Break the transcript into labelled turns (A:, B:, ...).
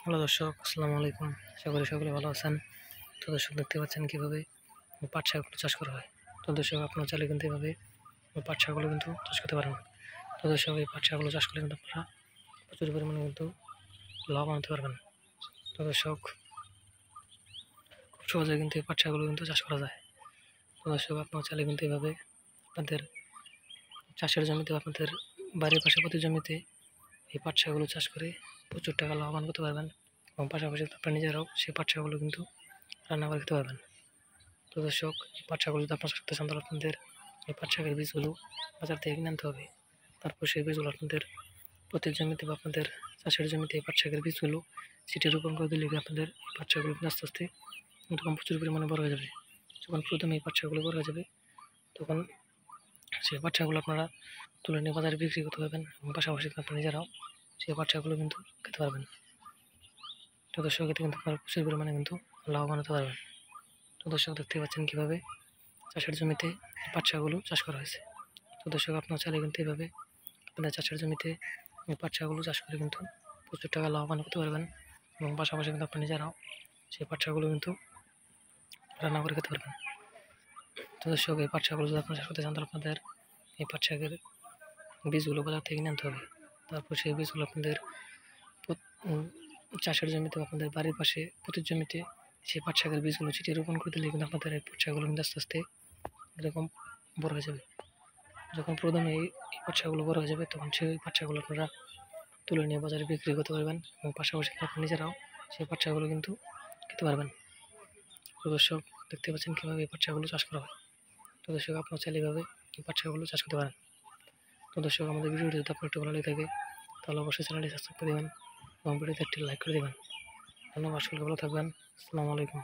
A: Hello দর্শক, আসসালামু আলাইকুম। আশা করি সকলে ভালো আছেন। তো দর্শক, দেখতে পাচ্ছেন কীভাবে পাট শাকগুলো চাষ করা হয়। তো দর্শক, আপনারা চাইলে কিন্তু এভাবে পাট শাকগুলো কিন্তু চাষ করতে পারেন। তো দর্শক, এই পাট শাকগুলো চাষ করলে কিন্তু আপনারা প্রচুর পরিমাণে কিন্তু লাভ আনতে পারবেন। তো দর্শক, খুব সহজে কিন্তু এই পাট শাকগুলো কিন্তু চাষ করা যায়। তো দর্শক, আপনারা চাইলে কিন্তু এভাবে আপনাদের চাষের জমিতে বা আপনাদের বাড়ির পাশাপাশি জমিতে এই পাট শাকগুলো চাষ করে প্রচুর টাকা লাভবান করতে পারবেন, এবং পাশাপাশি আপনারা নিজেরাও সেই পাট শাকগুলো কিন্তু রান্না করে খেতে পারবেন। তো দর্শক, এই পাট শাকগুলো যদি আপনার চাষ করতে চান, তাহলে আপনাদের এই পাট শাকের বীজগুলো বাজার থেকে কিনে আনতে হবে। তারপর সেই বীজগুলো আপনাদের প্রতি জমিতে বা আপনাদের চাষের জমিতে এই পাট শাকের বীজগুলো ছিটিয়ে রোপণ করে দিলে আপনাদের এই পাট শাকগুলো আস্তে আস্তে তখন প্রচুর পরিমাণে বড় হয়ে যাবে। যখন প্রথমে এই পাট শাকগুলো বড় হয়ে যাবে, তখন সেই পাট শাকগুলো আপনারা তুলে নিয়ে বাজারে বিক্রি করতে পারবেন, এবং পাশাপাশি আপনারা নিজেরাও সেই পাট শাকগুলো কিন্তু খেতে পারবেন। তো দর্শক, এতে কিন্তু আপনারা প্রচুর পরিমাণে কিন্তু লাভবান হতে পারবেন। তো দর্শক, দেখতে পাচ্ছেন কীভাবে চাষের জমিতে পাট শাকগুলো চাষ করা হয়েছে। তো দর্শক, আপনারা চাইলে কিন্তু এভাবে আপনাদের চাষের জমিতে পাট শাকগুলো চাষ করে কিন্তু প্রচুর টাকা লাভবান করতে পারবেন, এবং পাশাপাশি কিন্তু আপনি নিজেরাও সেই পাট শাকগুলো কিন্তু রান্না করে খেতে পারবেন। তো দর্শক, এই পাট শাকগুলো যদি আপনারা চাষ করতে চান, তাহলে আপনাদের এই পাট শাকের বীজগুলো বাজার থেকে কিনে আনতে হবে। তারপর সেই বীজগুলো আপনাদের চাষের জমিতে বা আপনাদের বাড়ির পাশে প্রতি জমিতে সেই পাট শাকের বীজগুলো ছিটিয়ে রোপণ করে দিলে কিন্তু আপনাদের এই পাট শাকগুলো কিন্তু আস্তে আস্তে এরকম বড় হয়ে যাবে। যখন প্রথমে এই পাট শাকগুলো বড় হয়ে যাবে, তখন সেই পাট শাকগুলো আপনারা তুলে নিয়ে বাজারে বিক্রি করতে পারবেন, এবং পাশাপাশি আপনি নিজেরাও সেই পাট শাকগুলো কিন্তু খেতে পারবেন। তো দর্শক, দেখতে পাচ্ছেন কীভাবে এই পাট শাকগুলো চাষ করা হয়। তো দর্শক, আপনারা চাইলে এভাবে এই পাট শাকগুলো চাষ করতে পারেন। তো দর্শক, আমাদের ভিডিওটি যদি আপনার একটু ভালো লেগে থাকে, তাহলে অবশ্যই চ্যানেলটি সাবস্ক্রাইব করে দেবেন, এবং ভিডিওতে একটি লাইক করে দেবেন। ধন্যবাদ, সকলে ভালো থাকবেন। আসসালামু আলাইকুম।